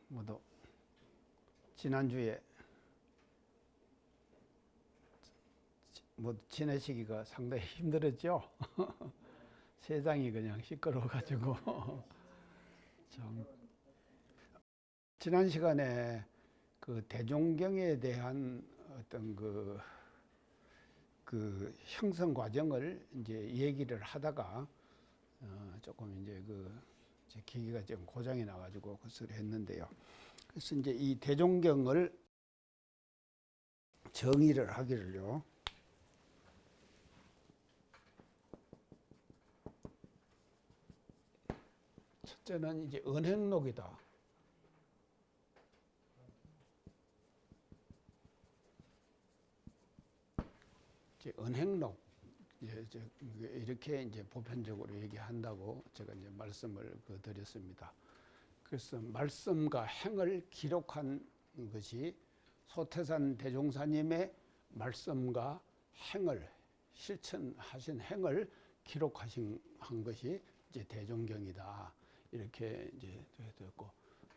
모두 지난주에 모두 지내시기가 상당히 힘들었죠. 세상이 그냥 시끄러워가지고 지난 시간에 그 대종경에 대한 어떤 그 형성 과정을 이제 얘기를 하다가 조금 이제 제 기기가 좀 고장이 나가지고 그것을 했는데요. 그래서 이제 이 대종경을 정의를 하기를요. 첫째는 이제 은행록이다. 이제 은행록 이렇게 이제 보편적으로 얘기한다고 제가 이제 말씀을 드렸습니다. 그래서 말씀과 행을 기록한 것이 소태산 대종사님의 말씀과 행을 실천하신 행을 기록하신 한 것이 이제 대종경이다. 이렇게 이제 되었고,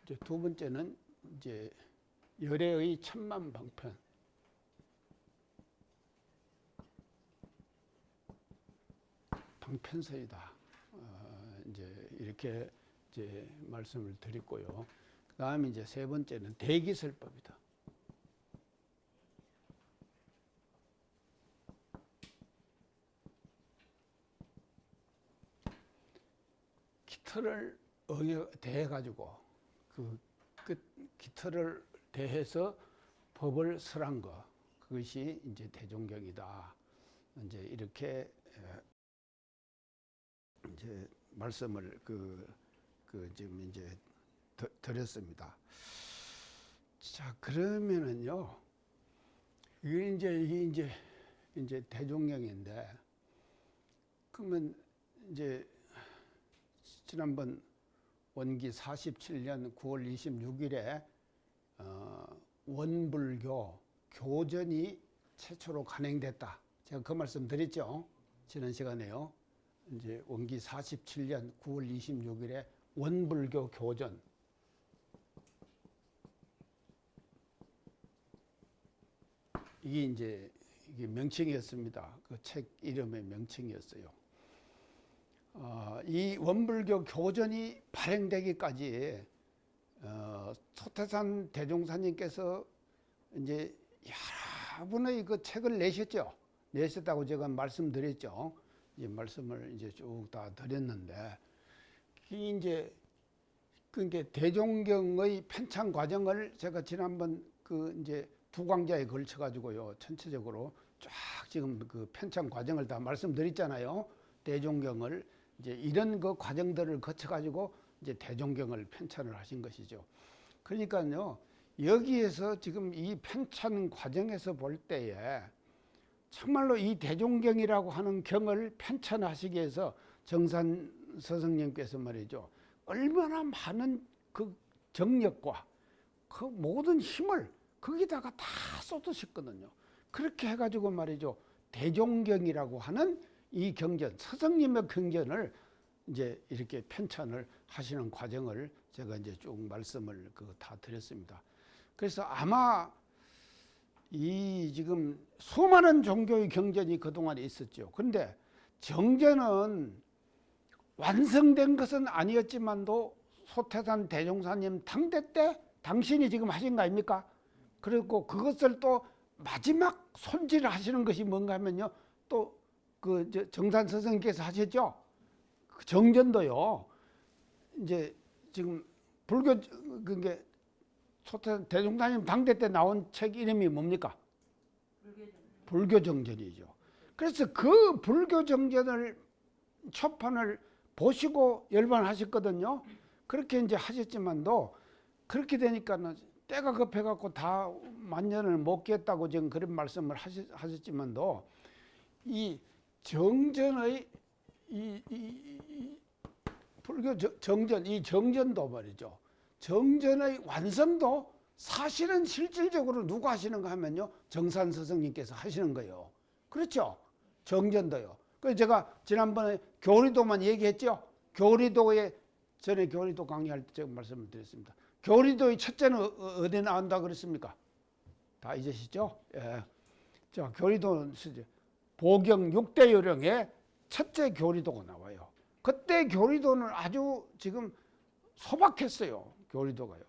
이제 두 번째는 이제 열애의 천만방편. 방편서이다. 이제 이렇게 이제 말씀을 드렸고요. 그 다음에 이제 세 번째는 대기설법이다. 기틀을 대해가지고 그 기틀을 대해서 법을 설한 거, 그것이 이제 대종경이다. 이제 이렇게 이제 말씀을 지금 이제 드렸습니다. 자, 그러면은요, 이게 이제 대종경인데, 그러면 이제 지난번 원기 47년 9월 26일에 원불교 교전이 최초로 간행됐다. 제가 그 말씀 드렸죠. 지난 시간에요. 이제 원기 47년 9월 26일에 원불교 교전. 이게 명칭이었습니다. 그 책 이름의 명칭이었어요. 이 원불교 교전이 발행되기까지 소태산 대종사님께서 이제 여러 분의 그 책을 내셨다고 제가 말씀드렸죠. 이 말씀을 이제 쭉 다 드렸는데, 이제 그게 대종경의 편찬 과정을 제가 지난번 이제 두 강좌에 걸쳐 가지고요, 전체적으로 쫙 지금 그 편찬 과정을 다 말씀드렸잖아요. 대종경을 이제 이런 그 과정들을 거쳐 가지고 이제 대종경을 편찬을 하신 것이죠. 그러니까요, 여기에서 지금 이 편찬 과정에서 볼 때에 정말로 이 대종경이라고 하는 경을 편찬하시기 위해서 정산 스승님께서 말이죠, 얼마나 많은 그 정력과 그 모든 힘을 거기다가 다 쏟으셨거든요. 그렇게 해가지고 말이죠, 대종경이라고 하는 이 경전, 스승님의 경전을 이제 이렇게 편찬을 하시는 과정을 제가 이제 쭉 말씀을 다 드렸습니다. 그래서 아마 이 지금 수많은 종교의 경전이 그동안에 있었죠. 그런데 정전은 완성된 것은 아니었지만도 소태산 대종사님 당대 때 당신이 지금 하신 거 아닙니까? 그리고 그것을 또 마지막 손질을 하시는 것이 뭔가 하면요, 또 정산 스승님께서 하셨죠. 그 정전도요, 이제 지금 불교 그게 소태산 대종사님 당대 때 나온 책 이름이 뭡니까? 불교정전이죠. 그래서 그 불교정전을 초판을 보시고 열반하셨거든요. 그렇게 이제 하셨지만도 그렇게 되니까는 때가 급해갖고 다 만년을 못 깼다고 지금 그런 말씀을 하셨지만도 이 정전의 불교 정전, 이 정전도 말이죠. 정전의 완성도 사실은 실질적으로 누가 하시는가 하면요, 정산 스승님께서 하시는 거예요. 그렇죠? 정전도요. 그래서 제가 지난번에 교리도만 얘기했죠. 교리도의 전에 교리도 강의할 때 제가 말씀을 드렸습니다. 교리도의 첫째는 어디에 나온다 그랬습니까? 다 잊으시죠? 예. 자, 교리도는 보경 6대 요령의 첫째 교리도가 나와요. 그때 교리도는 아주 지금 소박했어요. 교리도가요.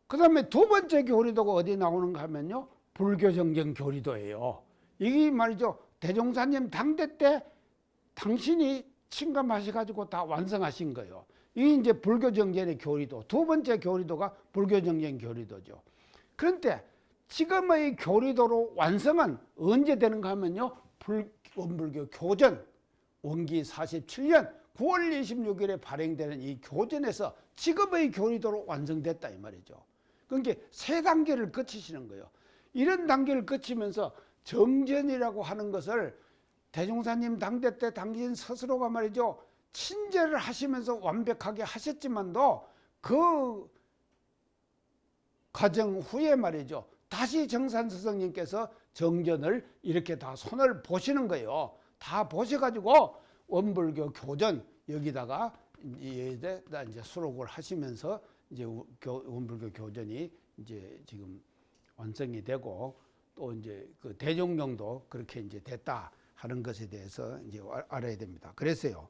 그 다음에 두 번째 교리도가 어디 나오는가 하면요, 불교정경 교리도예요. 이게 말이죠, 대종사님 당대 때 당신이 침감하셔가지고 다 완성하신 거예요. 이게 이제 불교정경의 교리도, 두 번째 교리도가 불교정경 교리도죠. 그런데 지금의 교리도로 완성은 언제 되는가 하면요, 원불교 교전, 원기 47년 9월 26일에 발행되는 이 교전에서 지금의 교리도로 완성됐다 이 말이죠. 그러니까 세 단계를 거치시는 거예요. 이런 단계를 거치면서 정전이라고 하는 것을 대종사님 당대 때 당신 스스로가 말이죠, 친제를 하시면서 완벽하게 하셨지만도 그 과정 후에 말이죠, 다시 정산 스승님께서 정전을 이렇게 다 손을 보시는 거예요. 다 보셔가지고 원불교 교전 여기다가 이제 수록을 하시면서 이제 원불교 교전이 이제 지금 완성이 되고, 또 이제 그 대종경도 그렇게 이제 됐다 하는 것에 대해서 이제 알아야 됩니다. 그래서요,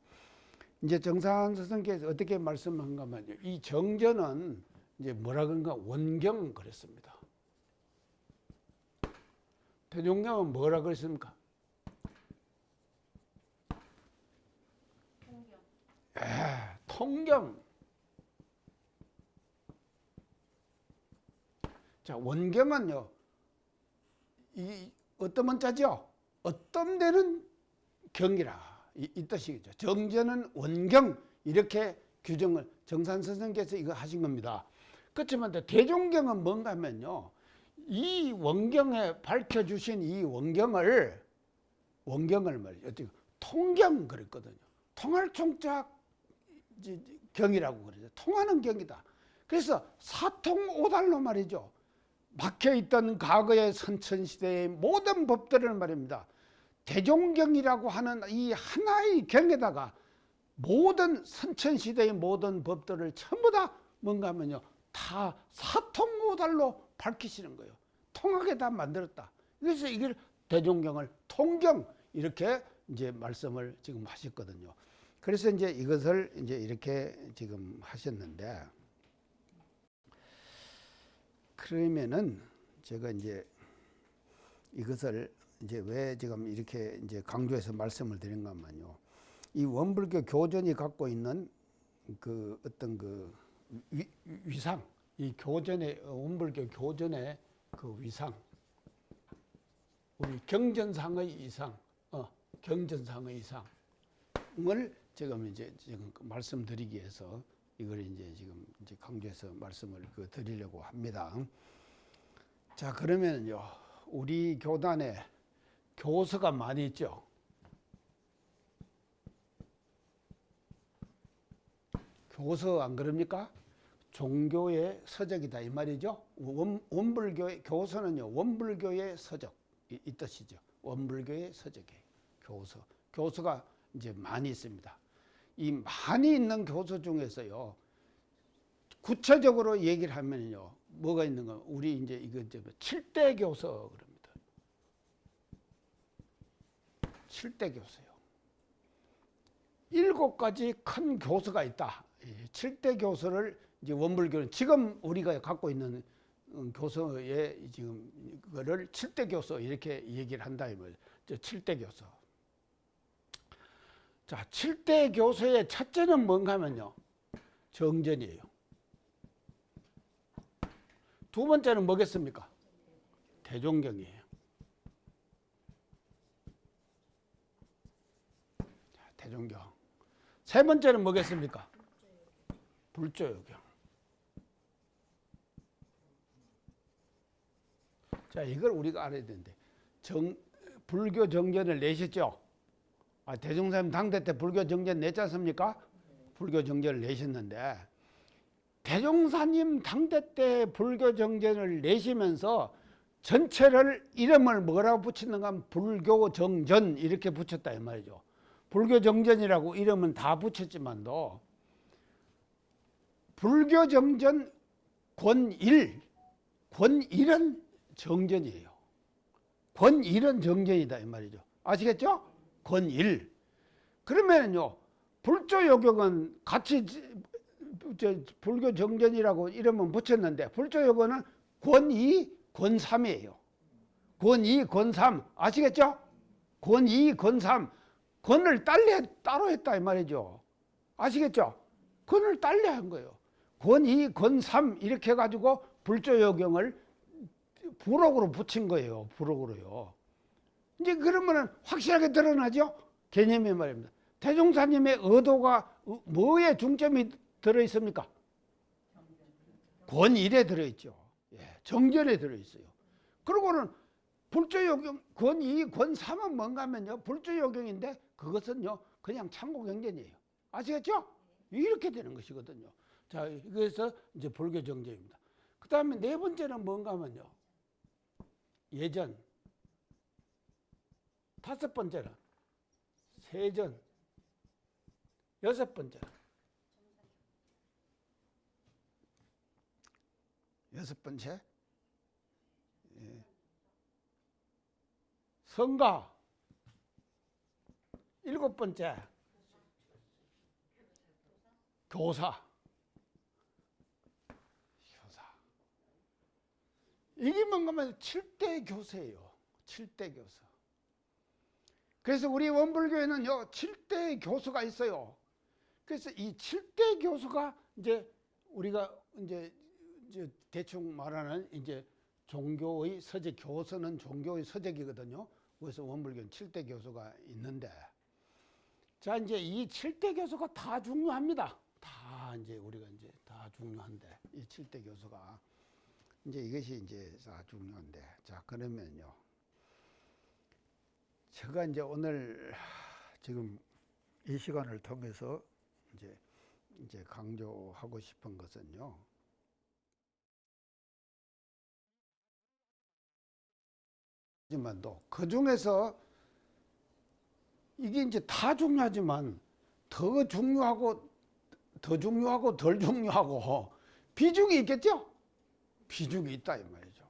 이제 정산 스승께서 어떻게 말씀한가 하면요, 이 정전은 이제 뭐라 그런가, 원경 그랬습니다. 대종경은 뭐라 그랬습니까? 통경. 통경. 자, 원경은요, 이 어떤 원자죠? 어떤 데는 경이라 이 뜻이겠죠. 정전은 원경, 이렇게 규정을 정산 스승께서 이거 하신 겁니다. 그렇지만 대종경은 뭔가 하면요, 이 원경에 밝혀주신 이 원경을 말이죠, 어떻게 통경 그랬거든요. 통할 총자 경이라고 그러죠. 통하는 경이다. 그래서 사통오달로 말이죠, 막혀있던 과거의 선천시대의 모든 법들을 말입니다, 대종경이라고 하는 이 하나의 경에다가 모든 선천시대의 모든 법들을 전부 다 뭔가 하면요, 다 사통오달로 밝히시는 거예요. 통하게 다 만들었다. 그래서 이걸 대종경을 통경 이렇게 이제 말씀을 지금 하셨거든요. 그래서 이제 이것을 이제 이렇게 지금 하셨는데, 그러면은 제가 이제 이것을 이제 왜 지금 이렇게 이제 강조해서 말씀을 드린가 하면요, 이 원불교 교전이 갖고 있는 그 어떤 그 위상, 이 교전의 원불교 교전의 그 위상, 우리 경전상의 이상, 경전상의 이상을 지금 말씀드리기 위해서 이걸 이제 지금 이제 강조해서 말씀을 드리려고 합니다. 자, 그러면요, 우리 교단에 교서가 많이 있죠. 교서 안 그럽니까? 종교의 서적이다 이 말이죠. 원불교의 교서는요, 원불교의 서적 이 뜻이죠. 원불교의 서적이에요. 교서가 이제 많이 있습니다. 이 많이 있는 교서 중에서요, 구체적으로 얘기를 하면요, 뭐가 있는가? 우리 이제 이거 7대 교서 그럽니다. 7대 교서요. 7가지 큰 교서가 있다. 7대 교서를 이제 원불교는 지금 우리가 갖고 있는 교서에 지금 그거를 7대 교서 이렇게 얘기를 한다 이 말이에요. 7대 교서. 자, 7대 교서의 첫째는 뭔가 하면요, 정전이에요. 두 번째는 뭐겠습니까? 대종경이에요. 자, 대종경. 세 번째는 뭐겠습니까? 불조요경. 자, 이걸 우리가 알아야 되는데, 불교 정전을 내셨죠? 대종사님 당대 때 불교 정전 냈지 않습니까? 불교 정전을 내셨는데, 대종사님 당대 때 불교 정전을 내시면서 전체를 이름을 뭐라고 붙이는가 하면 불교 정전 이렇게 붙였다 이 말이죠. 불교 정전이라고 이름은 다 붙였지만도 불교 정전 권일, 권일은 정전이에요. 권일은 정전이다 이 말이죠. 아시겠죠? 권일. 그러면요 불조요경은 같이 불교 정전이라고 이름은 붙였는데 불조요경은 권이 권삼이에요. 권이 권삼 아시겠죠? 권이 권삼 권을 따로 했다 이 말이죠. 아시겠죠? 권을 딸려 한 거예요. 권이 권삼 이렇게 해가지고 불조요경을 부록으로 붙인 거예요. 부록으로요. 이제 그러면은 확실하게 드러나죠? 개념이 말입니다. 대종사님의 의도가 뭐에 중점이 들어있습니까? 권일에 들어있죠. 예, 정전에 들어있어요. 그리고는 불조요경 권이 권삼은 뭔가 하면요 불조요경인데 그것은요 그냥 참고경전이에요. 아시겠죠? 이렇게 되는 것이거든요. 자, 그래서 이제 불교 정전입니다. 그 다음에 네 번째는 뭔가 하면요 예전, 다섯 번째는 세전, 여섯 번째는 여섯 번째 예. 성가, 일곱 번째 교사. 이게 뭔가 하면 7대 교세예요. 7대 교수. 그래서 우리 원불교에는요 7대 교수가 있어요. 그래서 이 7대 교수가 이제 우리가 이제 대충 말하는 이제 종교의 서적, 교서는 종교의 서적이거든요. 그래서 원불교는 7대 교수가 있는데, 자 이제 이 7대 교수가 다 중요합니다. 다 이제 우리가 이제 다 중요한데 이 7대 교수가 이제 이것이 이제 다 중요한데, 자 그러면요 제가 이제 오늘 지금 이 시간을 통해서 이제 강조하고 싶은 것은요. 하지만도 그 중에서 이게 이제 다 중요하지만 더 중요하고 덜 중요하고 비중이 있겠죠? 비중이 있다 이 말이죠.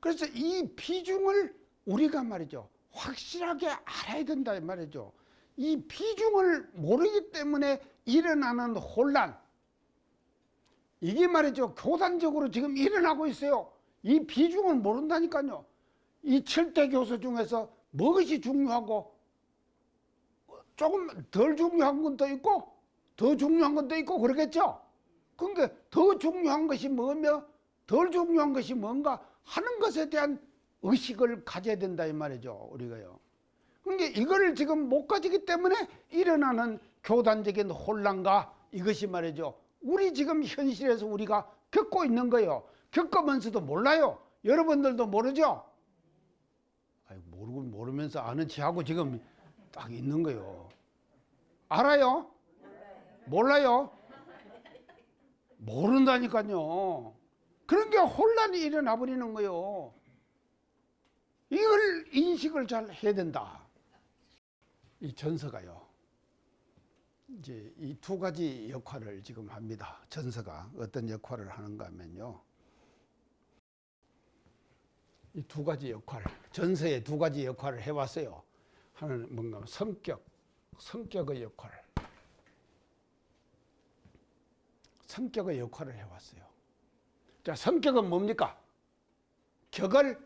그래서 이 비중을 우리가 말이죠 확실하게 알아야 된다 이 말이죠. 이 비중을 모르기 때문에 일어나는 혼란, 이게 말이죠 교단적으로 지금 일어나고 있어요. 이 비중을 모른다니까요. 이 7대 교수 중에서 무엇이 중요하고 조금 덜 중요한 것도 있고 더 중요한 것도 있고 그러겠죠. 그러니까 더 중요한 것이 뭐며 덜 중요한 것이 뭔가 하는 것에 대한 의식을 가져야 된다 이 말이죠 우리가요. 그러니까 이걸 지금 못 가지기 때문에 일어나는 교단적인 혼란과 이것이 말이죠 우리 지금 현실에서 우리가 겪고 있는 거예요. 겪으면서도 몰라요. 여러분들도 모르죠? 아니, 모르면서 아는 체하고 지금 딱 있는 거예요. 알아요? 몰라요? 모른다니까요. 그런 게 혼란이 일어나 버리는 거예요. 이걸 인식을 잘 해야 된다. 이 전서가요. 이제 이 두 가지 역할을 지금 합니다. 전서가 어떤 역할을 하는가 하면요. 이 두 가지 역할, 전서의 두 가지 역할을 해왔어요. 하나는 뭔가 성격의 역할. 성격의 역할을 해왔어요. 자, 성격은 뭡니까? 격을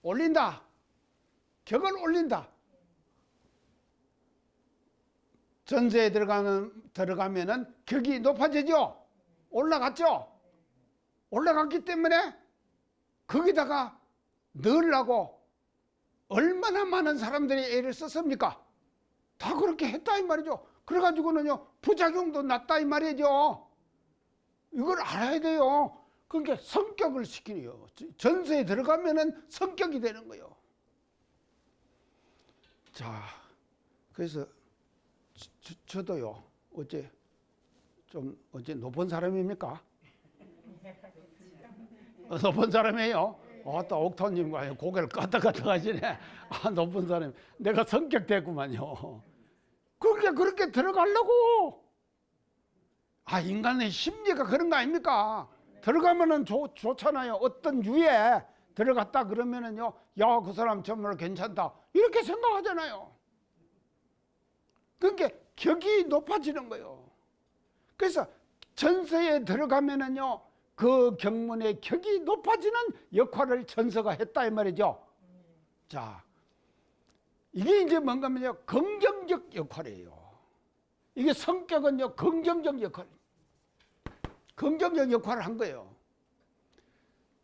올린다. 격을 올린다. 전세에 들어가면은 격이 높아지죠? 올라갔죠? 올라갔기 때문에 거기다가 넣으려고 얼마나 많은 사람들이 애를 썼습니까? 다 그렇게 했다 이 말이죠. 그래가지고는요 부작용도 났다 이 말이죠. 이걸 알아야 돼요. 그러니까 성격을 시키네요. 전세에 들어가면은 성격이 되는 거예요. 자, 그래서 저도요 어제 높은 사람입니까? 높은 사람이에요. 또 옥토님과 고개를 까딱까딱 하시네. 높은 사람. 내가 성격 됐구만요. 그렇게 들어가려고. 인간의 심리가 그런 거 아닙니까? 들어가면은 좋잖아요. 어떤 유에 들어갔다 그러면은요, 야, 그 사람 정말 괜찮다. 이렇게 생각하잖아요. 그러니까 격이 높아지는 거예요. 그래서 전서에 들어가면은요, 그 경문의 격이 높아지는 역할을 전서가 했다 이 말이죠. 자, 이게 이제 뭔가면요, 긍정적 역할이에요. 이게 성격은요, 긍정적 역할을 한 거예요.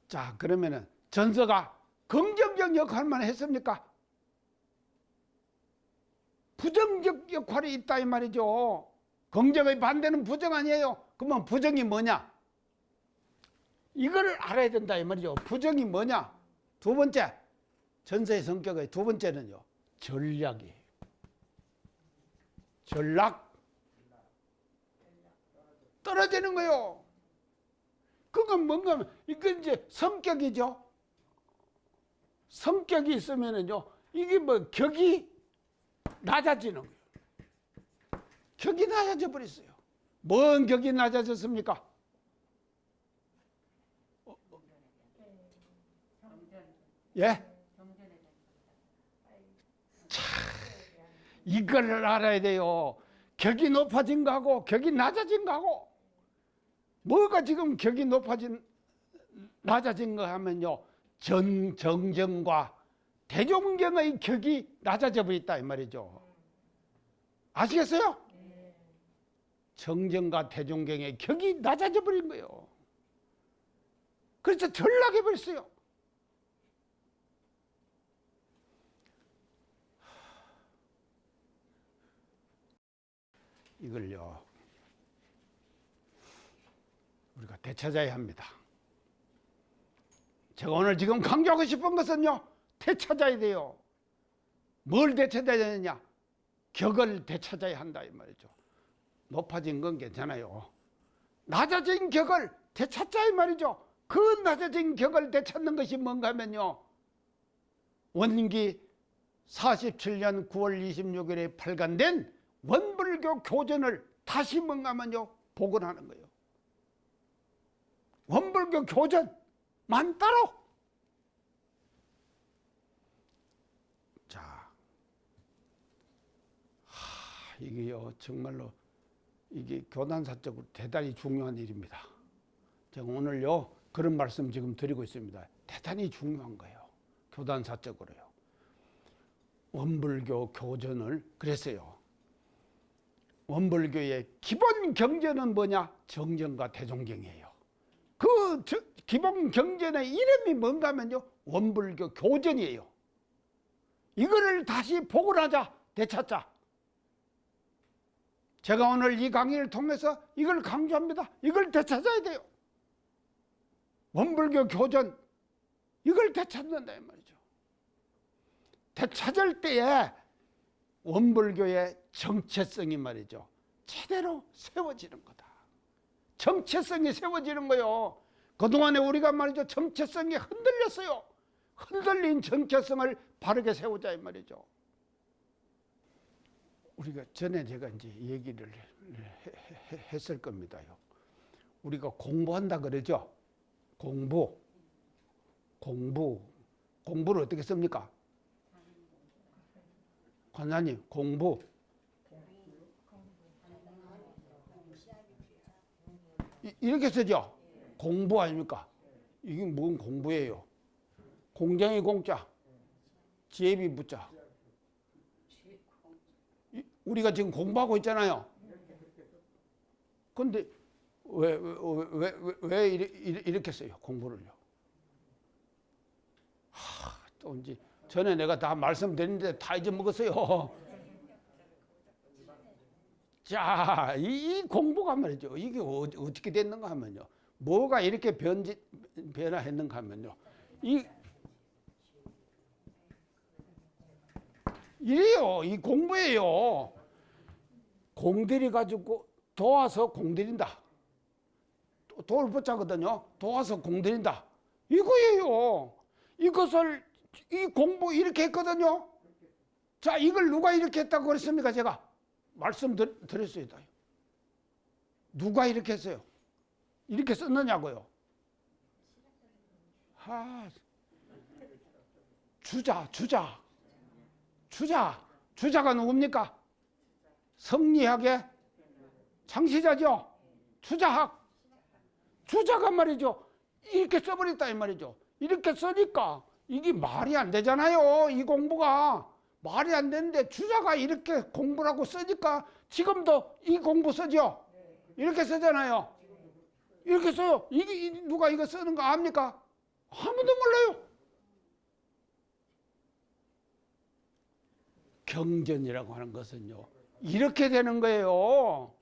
자, 그러면은 전서가 긍정적 역할만 했습니까? 부정적 역할이 있다 이 말이죠. 긍정의 반대는 부정 아니에요. 그러면 부정이 뭐냐? 이걸 알아야 된다 이 말이죠. 부정이 뭐냐? 두 번째, 전서의 성격의 두 번째는요, 전략이에요. 전략. 떨어지는 거예요. 그건 뭔가 하면, 이건 이제 성격이죠. 성격이 있으면은요, 이게 뭐 격이 낮아지는 거예요. 격이 낮아져 버렸어요. 뭔 격이 낮아졌습니까? 예? 참, 이걸 알아야 돼요. 격이 높아진 거하고 격이 낮아진 거하고, 뭐가 지금 격이 낮아진 거 하면요, 정정과 대종경의 격이 낮아져 버렸다 이 말이죠. 아시겠어요? 정정과 대종경의 격이 낮아져 버린 거예요. 그래서 전락해 버렸어요. 이걸요, 우리가 되찾아야 합니다. 제가 오늘 지금 강조하고 싶은 것은요, 되찾아야 돼요. 뭘 되찾아야 되느냐? 격을 되찾아야 한다 이 말이죠. 높아진 건 괜찮아요. 낮아진 격을 되찾자 이 말이죠. 그 낮아진 격을 되찾는 것이 뭔가 하면요, 원기 47년 9월 26일에 발간된 원불교 교전을 다시 뭔가 하면요, 복원하는 거예요. 원불교 교전만 따로. 자, 이게요, 정말로 이게 교단사적으로 대단히 중요한 일입니다. 제가 오늘요, 그런 말씀 지금 드리고 있습니다. 대단히 중요한 거예요. 교단사적으로요. 원불교 교전을 그랬어요. 원불교의 기본 경전은 뭐냐? 정정과 대종경이에요. 그 기본 경전의 이름이 뭔가 하면요, 원불교 교전이에요. 이거를 다시 복원하자, 되찾자. 제가 오늘 이 강의를 통해서 이걸 강조합니다. 이걸 되찾아야 돼요. 원불교 교전, 이걸 되찾는다 이 말이죠. 되찾을 때에 원불교의 정체성이 말이죠, 제대로 세워지는 거다. 정체성이 세워지는 거요. 그동안에 우리가 말이죠, 정체성이 흔들렸어요. 흔들린 정체성을 바르게 세우자 이 말이죠. 우리가 전에 제가 이제 얘기를 했을 겁니다요. 우리가 공부한다 그러죠. 공부를 어떻게 씁니까? 관장님, 공부. 이렇게 쓰죠. 공부 아닙니까? 이게 뭔 공부예요? 공장의 공자, 지혜비 부자. 우리가 지금 공부하고 있잖아요. 근데 왜 이렇게 써요? 공부를요. 또 이제 전에 내가 다 말씀드렸는데 다 잊어먹었어요. 자, 이 공부가 말이죠. 이게 어떻게 됐는가 하면요. 뭐가 이렇게 변화했는가 하면요. 이래요. 이 공부예요. 공들이 가지고 도와서 공들인다. 돌 붙자거든요. 도와서 공들인다. 이거예요. 이 공부 이렇게 했거든요. 자, 이걸 누가 이렇게 했다고 그랬습니까? 제가 말씀드렸어요. 누가 이렇게 했어요? 이렇게 썼느냐고요? 주자가 누굽니까? 성리학의 창시자죠. 주자가 말이죠. 이렇게 써버렸다 이 말이죠. 이렇게 쓰니까 이게 말이 안 되잖아요. 이 공부가 말이 안 되는데 주자가 이렇게 공부를 하고 쓰니까 지금도 이 공부 쓰죠. 이렇게 쓰잖아요. 이렇게 써요. 이게 누가 이거 쓰는 거 압니까? 아무도 몰라요. 경전이라고 하는 것은요, 이렇게 되는 거예요.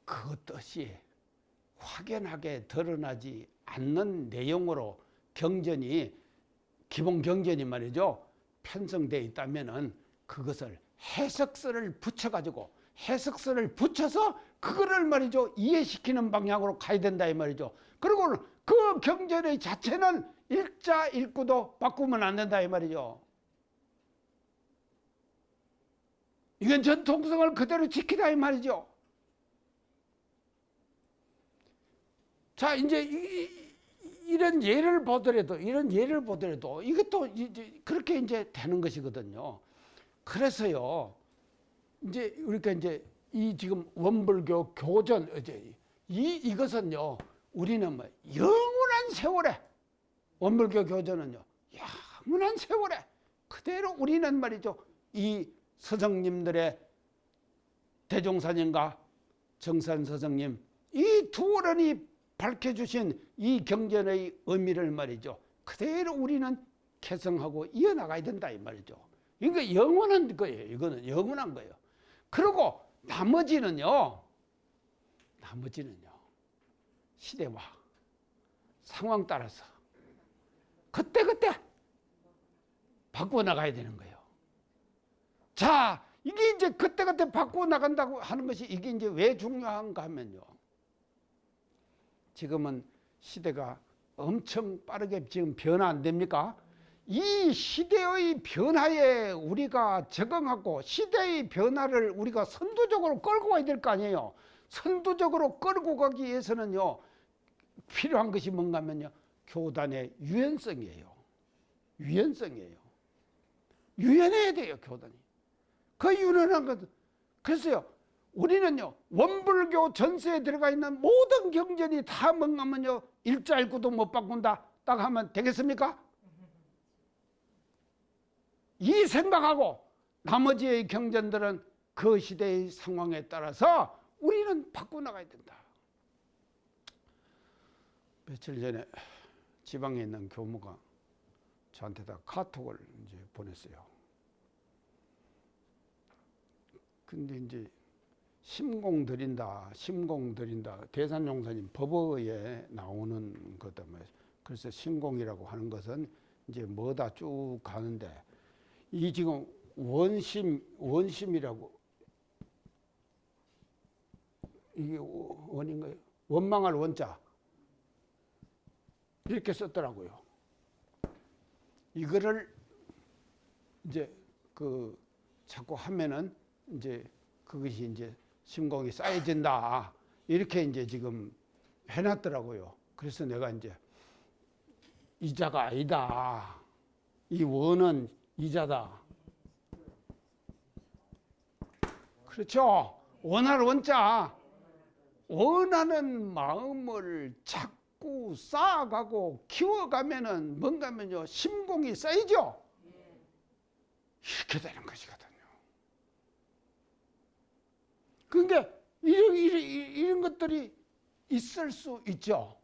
그 뜻이 확연하게 드러나지 않는 내용으로 경전이, 기본 경전이 말이죠, 편성되어 있다면은 그것을 해석서를 붙여가지고 해석서를 붙여서 그거를 말이죠, 이해시키는 방향으로 가야 된다 이 말이죠. 그리고 그 경전의 자체는 일자 일구도 바꾸면 안 된다 이 말이죠. 이건 전통성을 그대로 지키다 이 말이죠. 자, 이제 이런 예를 보더라도 이것도 이제 그렇게 이제 되는 것이거든요. 그래서요, 이제 우리가 이제 이 지금 원불교 교전 이것은요, 우리는 뭐 영원한 세월에, 원불교 교전은요 영원한 세월에 그대로 우리는 말이죠, 이 서성님들의 대종사님과 정산 서성님 이 두 어른이 밝혀주신 이 경전의 의미를 말이죠, 그대로 우리는 개성하고 이어나가야 된다 이 말이죠. 이거 영원한 거예요. 이거는 영원한 거예요. 그리고 나머지는요 시대와 상황 따라서 그때 바꾸어 나가야 되는 거예요. 자, 이게 이제 그때 바꾸어 나간다고 하는 것이 이게 이제 왜 중요한가 하면요, 지금은 시대가 엄청 빠르게 지금 변화 안 됩니까? 이 시대의 변화에 우리가 적응하고 시대의 변화를 우리가 선두적으로 끌고 가야 될 거 아니에요. 선두적으로 끌고 가기 위해서는요, 필요한 것이 뭔가 하면요, 교단의 유연성이에요. 유연해야 돼요, 교단이. 그 유연한 것. 그래서요, 우리는요, 원불교 전세에 들어가 있는 모든 경전이 다 뭔가 하면요, 일자일구도 못 바꾼다 딱 하면 되겠습니까? 이 생각하고 나머지의 경전들은 그 시대의 상황에 따라서 우리는 바꿔나가야 된다. 며칠 전에 지방에 있는 교무가 저한테다 카톡을 이제 보냈어요. 근데 이제 심공 드린다. 대산용사님 법어에 나오는 거다. 그래서 심공이라고 하는 것은 이제 뭐다 쭉 가는데, 이 지금 원심이라고, 이게 원인가요? 원망할 원자 이렇게 썼더라고요. 이거를 이제 그 자꾸 하면은 이제 그것이 이제 심공이 쌓여진다 이렇게 이제 지금 해놨더라고요. 그래서 내가 이제 이자가 아니다. 이 원은 이자다. 그렇죠. 원할 원자. 원하는 마음을 자꾸 쌓아가고 키워가면은 뭔가 하면요, 심공이 쌓이죠. 이렇게 되는 것이거든요. 그러니까 이런 것들이 있을 수 있죠.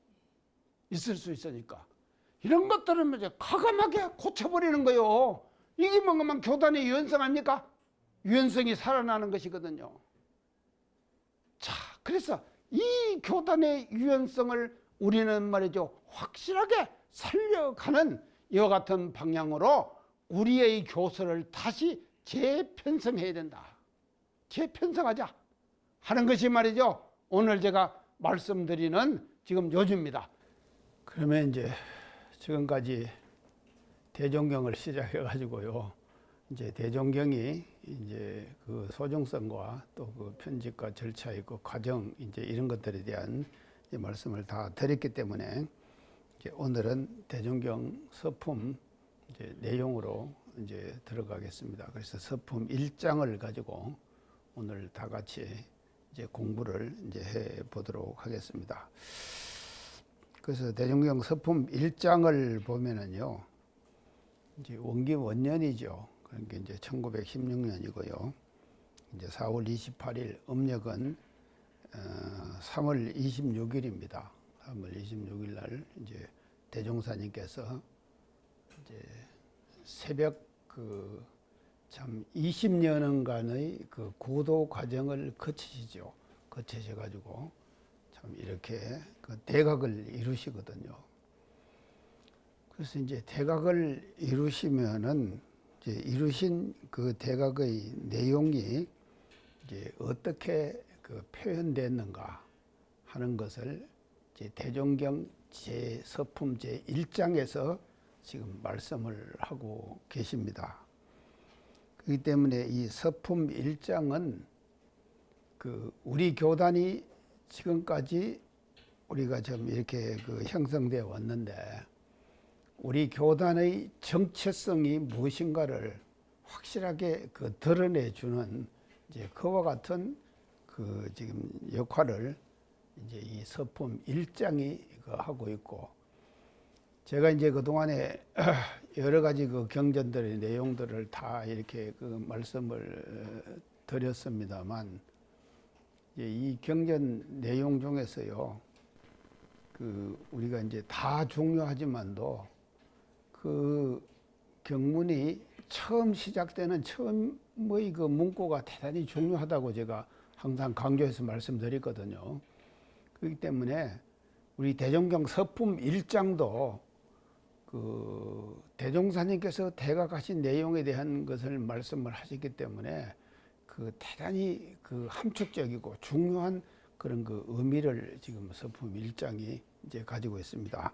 있을 수 있으니까 이런 것들은 이제 과감하게 고쳐버리는 거예요. 이게 뭔가만 교단의 유연성 아닙니까? 유연성이 살아나는 것이거든요. 자, 그래서 이 교단의 유연성을 우리는 말이죠, 확실하게 살려가는 이와 같은 방향으로 우리의 교서를 다시 재편성해야 된다. 재편성하자 하는 것이 말이죠, 오늘 제가 말씀드리는 지금 요지입니다. 그러면 이제 지금까지 대종경을 시작해 가지고요, 이제 대종경이 이제 그 소중성과 또 그 편집과 절차의 그 과정 이제 이런 것들에 대한 이제 말씀을 다 드렸기 때문에 이제 오늘은 대종경 서품 이제 내용으로 이제 들어가겠습니다. 그래서 서품 1장을 가지고 오늘 다 같이 이제 공부를 이제 해 보도록 하겠습니다. 그래서 대종경 서품 1장을 보면은요, 이제 원기 원년이죠. 그러니까 이제 1916년이고요. 이제 4월 28일, 음력은 3월 26일입니다. 3월 26일 날 이제 대종사님께서 이제 새벽 참 20년간의 그 고도 과정을 거치시죠. 거치셔가지고 참 이렇게 그 대각을 이루시거든요. 그래서 이제 대각을 이루시면은 이제 이루신 그 대각의 내용이 이제 어떻게 그 표현됐는가 하는 것을 이제 대종경 서품 제 1장에서 지금 말씀을 하고 계십니다. 그렇기 때문에 이 서품 1장은 그 우리 교단이 지금까지 우리가 좀 이렇게 그 형성되어 왔는데 우리 교단의 정체성이 무엇인가를 확실하게 그 드러내주는 이제 그와 같은 그 지금 역할을 이제 이 서품 1장이 그 하고 있고, 제가 이제 그동안에 여러 가지 그 경전들의 내용들을 다 이렇게 그 말씀을 드렸습니다만, 이 경전 내용 중에서요, 그 우리가 이제 다 중요하지만도 그 경문이 처음 시작되는 처음의 그 문구가 대단히 중요하다고 제가 항상 강조해서 말씀드렸거든요. 그렇기 때문에 우리 대종경 서품 1장도 그 대종사님께서 대각하신 내용에 대한 것을 말씀을 하셨기 때문에 그 대단히 그 함축적이고 중요한 그런 그 의미를 지금 서품 1장이 이제 가지고 있습니다.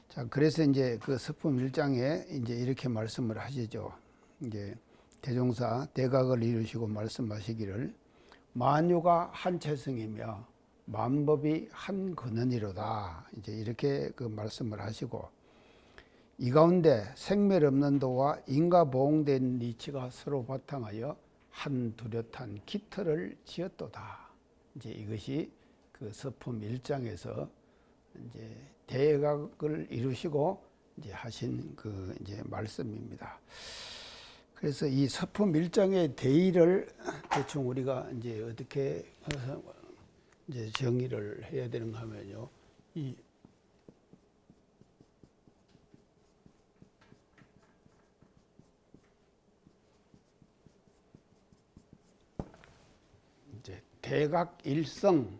자, 그래서 이제 그 서품 1장에 이제 이렇게 말씀을 하시죠. 이제 대종사 대각을 이루시고 말씀하시기를 만유가 한 체성이며 만법이 한 근원이로다. 이제 이렇게 그 말씀을 하시고, 이 가운데 생멸 없는 도와 인과 보응된 이치가 서로 바탕하여 한 뚜렷한 기틀을 지었도다. 이제 이것이 그 서품 1장에서 이제 대각을 이루시고 이제 하신 그 이제 말씀입니다. 그래서 이 서품 1장의 대의를 대충 우리가 이제 어떻게 이제 정의를 해야 되는가 하면요, 이 이제 대각 일성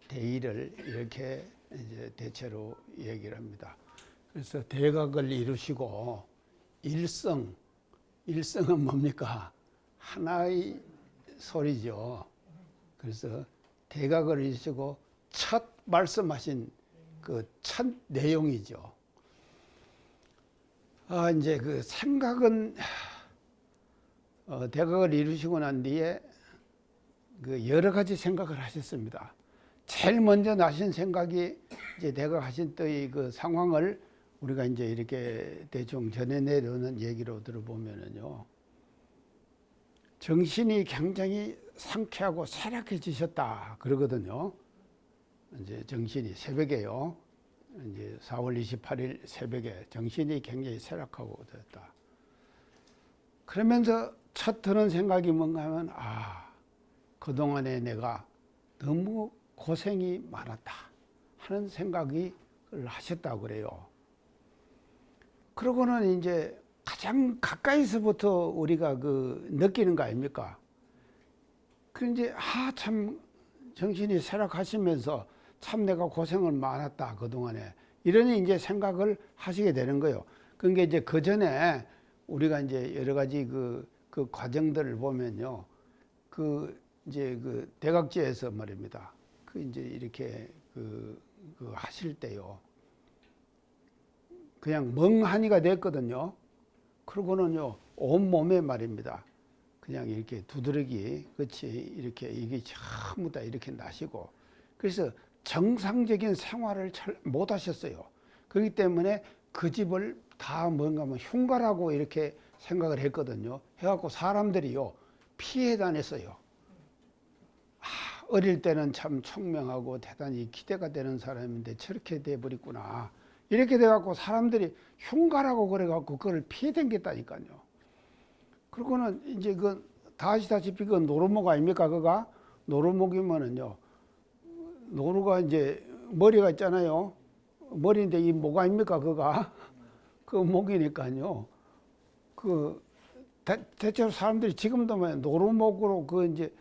대의를 이렇게 이제 대체로 얘기를 합니다. 그래서 대각을 이루시고 일성은 뭡니까? 하나의 소리죠. 그래서 대각을 이루시고 첫 말씀하신 그 첫 내용이죠. 이제 그 생각은 대각을 이루시고 난 뒤에 그 여러 가지 생각을 하셨습니다. 제일 먼저 나신 생각이 이제 대각하신 때의 그 상황을 우리가 이제 이렇게 대충 전해내려는 얘기로 들어보면은요, 정신이 굉장히 상쾌하고 쇠락해지셨다 그러거든요. 이제 정신이 새벽에요, 이제 4월 28일 새벽에 정신이 굉장히 쇠락하고 되었다. 그러면서 첫 드는 생각이 뭔가 하면, 그동안에 내가 너무 고생이 많았다 하는 생각이 하셨다고 그래요. 그러고는 이제 가장 가까이서부터 우리가 그 느끼는 거 아닙니까? 그 이제 참 정신이 쇠락하시면서 참 내가 고생을 많았다 그동안에, 이러니 이제 생각을 하시게 되는 거예요. 그러니까 이제 그 전에 우리가 이제 여러 가지 그 과정들을 보면요, 이제 그 대각지에서 말입니다. 이제 이렇게 하실 때요, 그냥 멍하니가 됐거든요. 그러고는요, 온 몸에 말입니다, 그냥 이렇게 두드러기 그치 이렇게 이게 전부 다 이렇게 나시고 그래서 정상적인 생활을 잘 못 하셨어요. 그렇기 때문에 그 집을 다 뭔가 뭐 흉가라고 이렇게 생각을 했거든요. 해갖고 사람들이요 피해 다녔어요. 어릴 때는 참 총명하고 대단히 기대가 되는 사람인데 저렇게 돼버렸구나. 이렇게 돼갖고 사람들이 흉가라고 그래갖고 그걸 피해 댕겼다니까요. 그러고는 이제 그 다 아시다시피 그 노루목 아닙니까? 그가 노루목이면은요. 노루가 이제 머리가 있잖아요. 머리인데 이 목 아닙니까? 그가 그 목이니까요. 그 대체로 사람들이 지금도 뭐 노루목으로 그 이제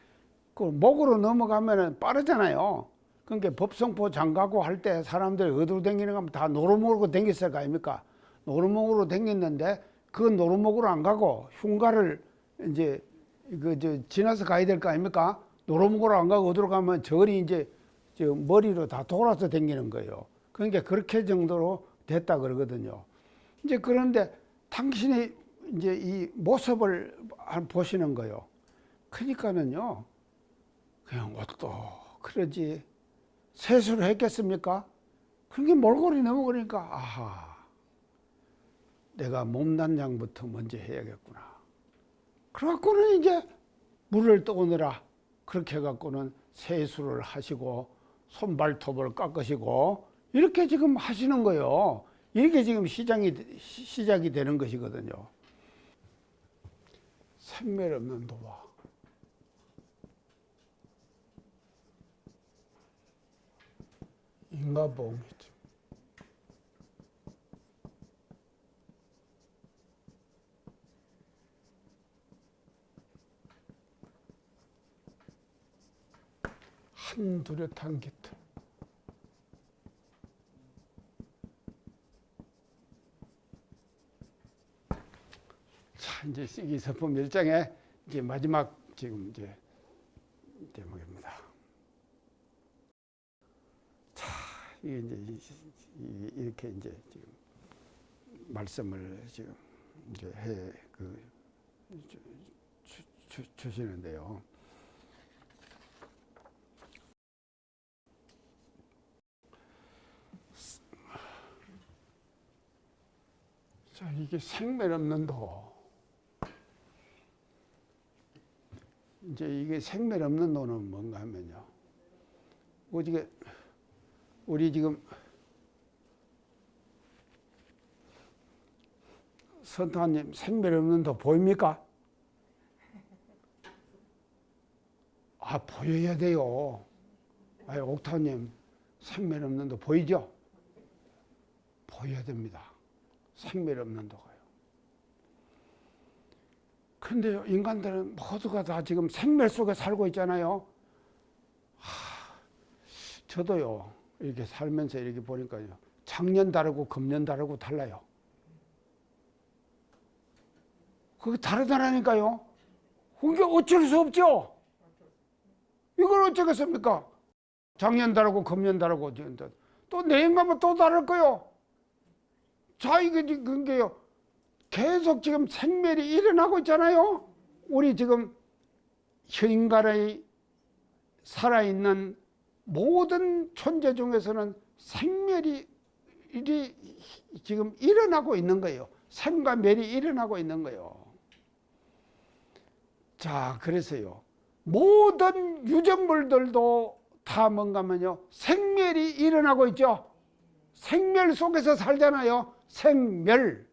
그 목으로 넘어가면은 빠르잖아요. 그러니까 법성포 장가고 할 때 사람들이 어디로 댕기는 가면 다 노루목으로 댕겼을 거 아닙니까? 노루목으로 댕겼는데 그 노루목으로 안 가고 흉가를 이제 지나서 가야 될 거 아닙니까? 노루목으로 안 가고 어디로 가면 절이 이제 머리로 다 돌아서 댕기는 거예요. 그러니까 그렇게 정도로 됐다 그러거든요. 이제 그런데 당신이 이제 이 모습을 보시는 거예요. 그러니까는요. 그냥 옷도 그러지 세수를 했겠습니까? 그게 몰골이 넘어가니까 아하 내가 몸단장부터 먼저 해야겠구나. 그래갖고는 이제 물을 떠오느라 그렇게 해갖고는 세수를 하시고 손발톱을 깎으시고 이렇게 지금 하시는 거예요. 이렇게 지금 시작이 되는 것이거든요. 생멸 없는 도화. 인가보험이죠. 한두렷한 깃털. 자, 이제 시기서품 1장의 이제 마지막 지금 이제 대목입니다. 자, 이게 이제 이렇게 이제 지금 말씀을 지금 이제 주시는데요. 자, 이게 생멸 없는 도. 이제 이게 생멸 없는 도는 뭔가 하면요. 우리 지금 선타님 생멸 없는 도 보입니까? 아, 보여야 돼요. 아, 옥타님 생멸 없는 도 보이죠? 보여야 됩니다. 생멸 없는 도가요. 그런데 인간들은 모두가 다 지금 생멸 속에 살고 있잖아요. 저도요, 이렇게 살면서 이렇게 보니까요, 작년 다르고 금년 다르고 달라요. 그게 다르다라니까요. 그게 어쩔 수 없죠. 이걸 어쩌겠습니까? 작년 다르고 금년 다르고 또 내일 가면 또 다를 거요. 자, 그게요. 계속 지금 생멸이 일어나고 있잖아요. 우리 지금 인간의 살아있는 모든 존재 중에서는 생멸이 지금 일어나고 있는 거예요. 생과 멸이 일어나고 있는 거예요. 자, 그래서요. 모든 유전물들도 다 뭔가면요. 생멸이 일어나고 있죠. 생멸 속에서 살잖아요. 생멸.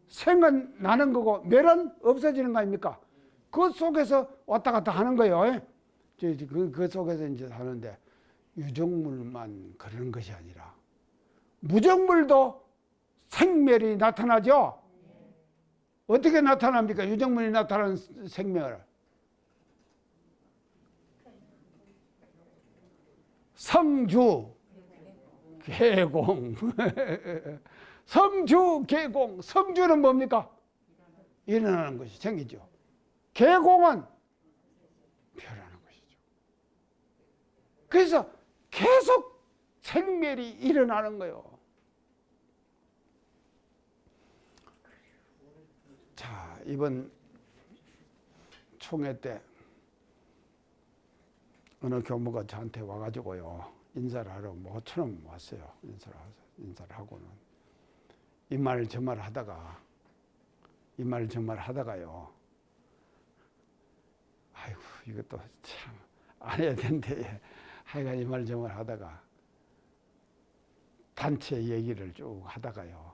생은 나는 거고 멸은 없어지는 거 아닙니까? 그 속에서 왔다 갔다 하는 거예요. 그 속에서 이제 하는데 유정물만 그런 것이 아니라 무정물도 생멸이 나타나죠. 어떻게 나타납니까? 유정물이 나타나는 생멸. 성주, 개공. 성주, 개공. 성주는 뭡니까? 일어나는 것이 생기죠. 개공은 멸하는 것이죠. 그래서 계속 생멸이 일어나는 거예요. 자, 이번 총회 때 어느 교무가 저한테 와가지고요, 인사를 하러 모처럼 왔어요. 인사를 하고는 이 말 저 말 하다가요, 아이고 이것도 참 안 해야 되는데, 하여간 이 말 저 말 하다가 단체 얘기를 쭉 하다가요,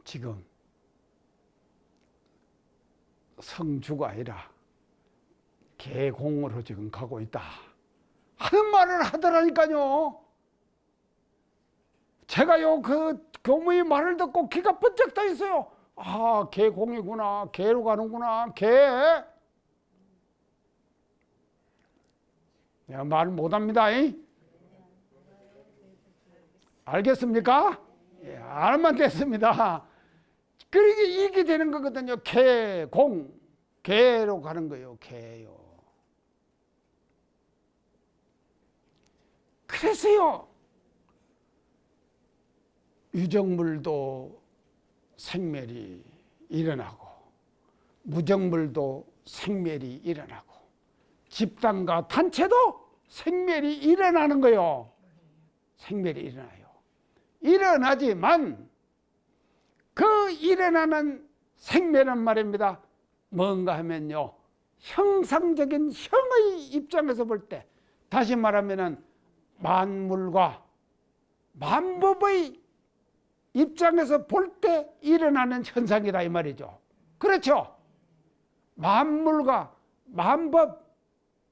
지금 성주가 아니라 개공으로 지금 가고 있다 하는 말을 하더라니까요. 제가요 그 교무의 말을 듣고 귀가 번쩍 떠 있어요. 아, 개공이구나, 개로 가는구나, 개. 내가 말 못합니다. 알겠습니까? 예, 알만 됐습니다. 그러게 이게 되는 거거든요. 개공, 개로 가는 거예요. 개요. 그래서요, 유정물도 생멸이 일어나고 무정물도 생멸이 일어나고 집단과 단체도 생멸이 일어나는 거예요. 생멸이 일어나요. 일어나지만 그 일어나는 생멸은 말입니다, 뭔가 하면요, 형상적인 형의 입장에서 볼 때, 다시 말하면은 만물과 만법의 입장에서 볼 때 일어나는 현상이다 이 말이죠. 그렇죠? 만물과 만법,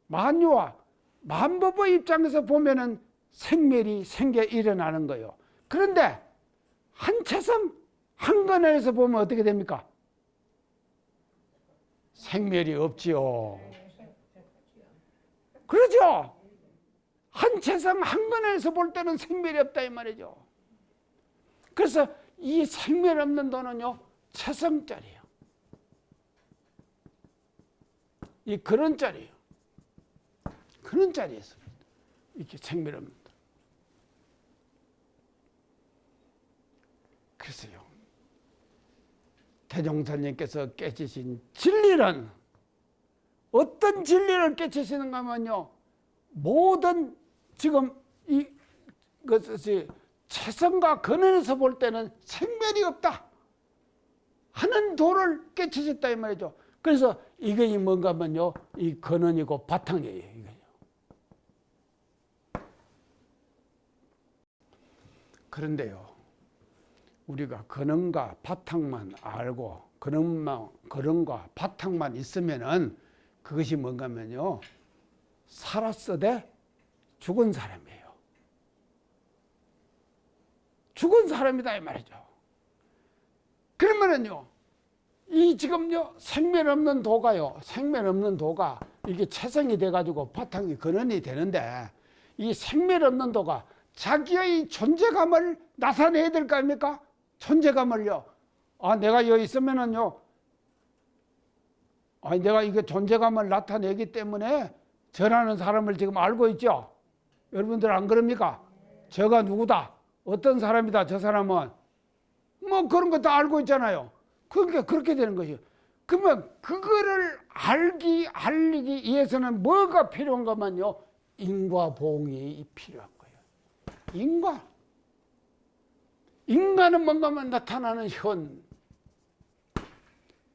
만유와 만법의 입장에서 보면은 생멸이 생겨 일어나는 거예요. 그런데 한 체성 한 근원에서 보면 어떻게 됩니까? 생멸이 없지요. 그렇죠? 한 체성 한 근원에서 볼 때는 생멸이 없다 이 말이죠. 그래서 이 생멸 없는 도는요, 체성짜리예요. 이 근원짜리예요. 근원짜리에서 이렇게 생멸 없는 도. 그래서요, 태종사님께서 깨치신 진리는 어떤 진리를 깨치시는가 하면요, 모든 지금 이것이 체성과 근원에서 볼 때는 생멸이 없다 하는 도를 깨치셨다 이 말이죠. 그래서 이게 뭔가 하면요, 이 근원이고 바탕이에요. 이거요. 그런데요, 우리가 근원과 바탕만 알고 근원과 바탕만 있으면은 그것이 뭔가 하면요, 살았어대 죽은 사람이에요. 죽은 사람이다 이 말이죠. 그러면은요, 이 지금요 생멸 없는 도가 이게 체성이 돼가지고 바탕이 근원이 되는데, 이 생멸 없는 도가 자기의 존재감을 나타내야 될 거 아닙니까? 존재감을요. 아, 내가 여기 있으면은요, 아, 내가 이게 존재감을 나타내기 때문에 저라는 사람을 지금 알고 있죠. 여러분들 안 그럽니까? 저가 누구다, 어떤 사람이다, 저 사람은 뭐 그런 거 다 알고 있잖아요. 그러니까 그렇게 되는 것이요. 그러면 그거를 알리기 위해서는 뭐가 필요한가면요, 인과 봉이 필요한 거예요. 인과는 뭔가만 나타나는 현.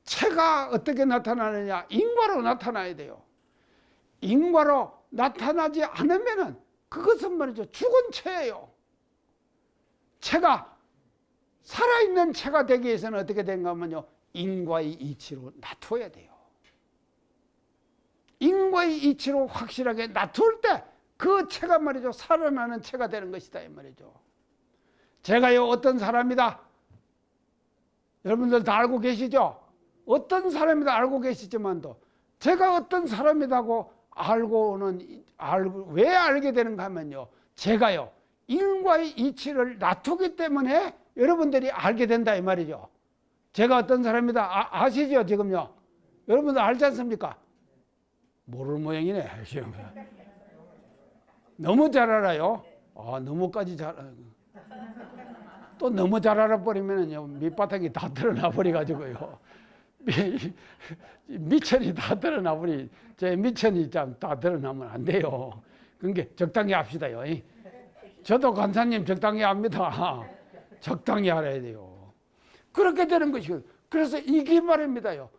체가 어떻게 나타나느냐? 인과로 나타나야 돼요. 인과로 나타나지 않으면은 그것은 말이죠, 죽은 체예요. 체가 살아있는 체가 되기 위해서는 어떻게 된가 하면요, 인과의 이치로 놔둬야 돼요. 인과의 이치로 확실하게 놔둘 때 그 체가 말이죠, 살아나는 체가 되는 것이다 이 말이죠. 제가요 어떤 사람이다, 여러분들 다 알고 계시죠? 어떤 사람이다 알고 계시지만도, 제가 어떤 사람이라고 왜 알게 되는가 하면요, 제가요 인과의 이치를 놔두기 때문에 여러분들이 알게 된다 이 말이죠. 제가 어떤 사람이다 아시죠 지금요? 여러분들 알지 않습니까? 모르는 모양이네. 너무 잘 알아요. 아, 너무까지 잘 또 너무 잘 알아버리면요 밑바닥이 다 드러나 버려가지고요, 미천이 다 드러나버리, 제 미천이 참 다 드러나면 안 돼요. 그러니까 적당히 합시다요. 저도 간사님 적당히 합니다. 적당히 알아야 돼요. 그렇게 되는 것이고, 그래서 이게 말입니다요.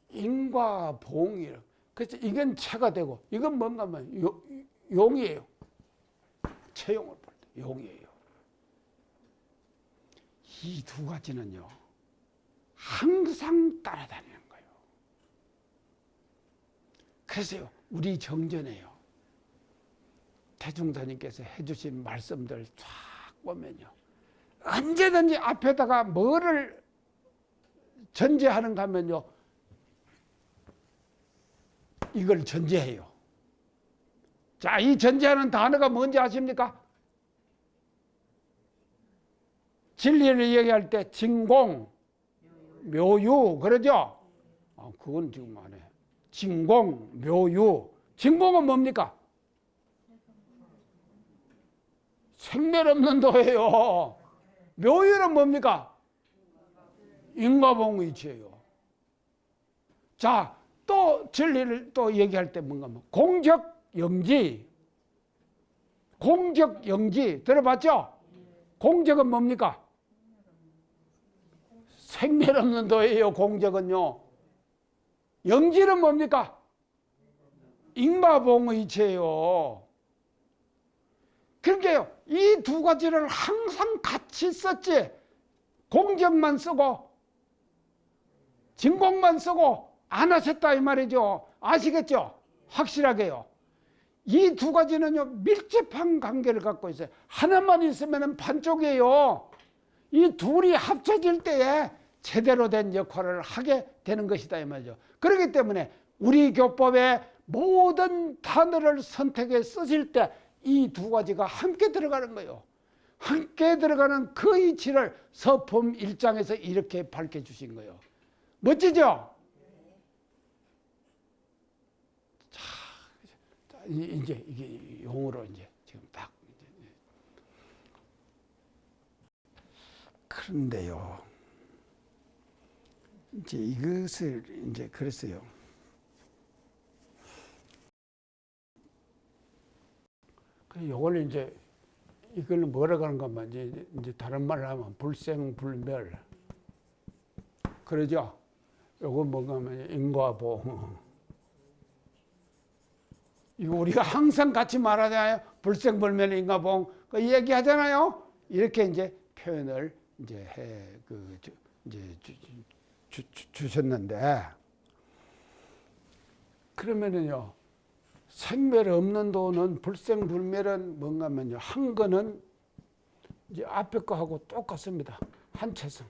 인과 봉이. 그래서 이건 체가 되고, 이건 뭔가 하면 용이에요. 체용을 볼 때 용이에요. 이 두 가지는요, 항상 따라다니는 거예요. 그래서요, 우리 정전에요, 태중사님께서 해주신 말씀들 쫙 보면요, 언제든지 앞에다가 뭐를 전제하는가 하면요, 이걸 전제해요. 자, 이 전제하는 단어가 뭔지 아십니까? 진리를 얘기할 때 진공, 묘유 그러죠? 그건 지금 안 해. 진공, 묘유. 진공은 뭡니까? 생멸 없는 도예요. 묘유는 뭡니까? 인과봉의치예요. 자, 또 진리를 또 얘기할 때 뭔가 공적영지. 공적영지 들어봤죠? 공적은 뭡니까? 생멸 없는 도예요. 공적은요. 영지는 뭡니까? 인과봉의체예요. 그러니까요, 이 두 가지를 항상 같이 썼지, 공적만 쓰고 진공만 쓰고 안 하셨다 이 말이죠. 아시겠죠? 확실하게요. 이 두 가지는요, 밀접한 관계를 갖고 있어요. 하나만 있으면 반쪽이에요. 이 둘이 합쳐질 때에 제대로 된 역할을 하게 되는 것이다 이 말이죠. 그렇기 때문에 우리 교법의 모든 단어를 선택해 쓰실 때 이 두 가지가 함께 들어가는 거예요. 함께 들어가는 그 이치를 서품 1장에서 이렇게 밝혀주신 거예요. 멋지죠? 자, 이제 이게 용어로 이제 지금 딱. 그런데요, 이제 이것을 이제 그랬어요. 요걸 이제 이걸 뭐라고 하는 것만 이제 다른 말로 하면 불생불멸. 그러죠? 요거 뭔가 하면 인과보험. 이거 우리가 항상 같이 말하잖아요. 불생불멸 인과보험. 그 얘기하잖아요. 이렇게 이제 표현을 이제 이제 주셨는데, 그러면은요, 생멸 없는 도는 불생불멸은 뭔가 하면요, 한 거는 이제 앞에 거하고 똑같습니다. 한체성.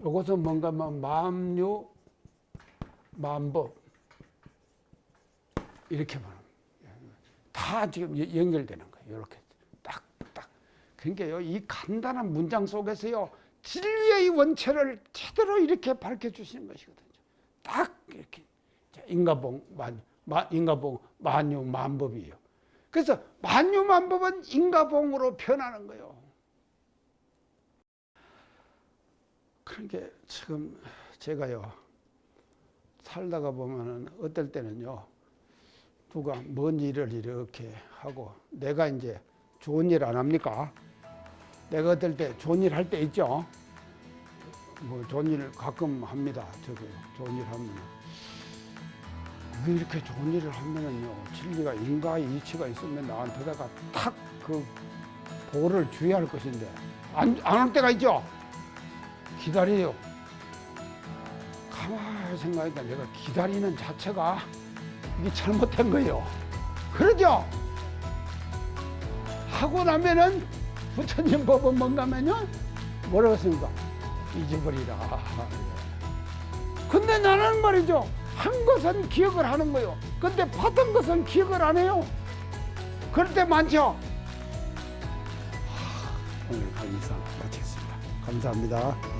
요것은 뭔가 하면 만유, 만법. 이렇게 보는 거예요. 다 지금 연결되는 거예요. 이렇게. 딱. 그러니까요, 이 간단한 문장 속에서요, 진리의 원체를 제대로 이렇게 밝혀 주시는 것이거든요. 딱 이렇게. 인과봉, 만유, 만법이에요. 그래서 만유, 만법은 인과봉으로 표현하는 거예요. 그러니까 지금 제가요, 살다가 보면은 어떨 때는요, 누가 뭔 일을 이렇게 하고 내가 이제 좋은 일 안 합니까? 내가 어떨 때 좋은 일 할 때 있죠? 뭐 좋은 일 가끔 합니다. 저도 좋은 일 하면. 이렇게 좋은 일을 하면은요, 진리가 인과의 이치가 있으면 나한테다가 탁 그 보를 주의할 것인데, 안 올 때가 있죠? 기다려요. 가만히 생각하니까 내가 기다리는 자체가 이게 잘못된 거예요. 그러죠? 하고 나면은 부처님 법은 뭔가 하면요, 뭐라고 했습니까? 잊어버리라. 근데 나는 말이죠, 한 것은 기억을 하는 거예요. 근데 받은 것은 기억을 안 해요. 그럴 때 많죠? 오늘 강의상 마치겠습니다. 감사합니다.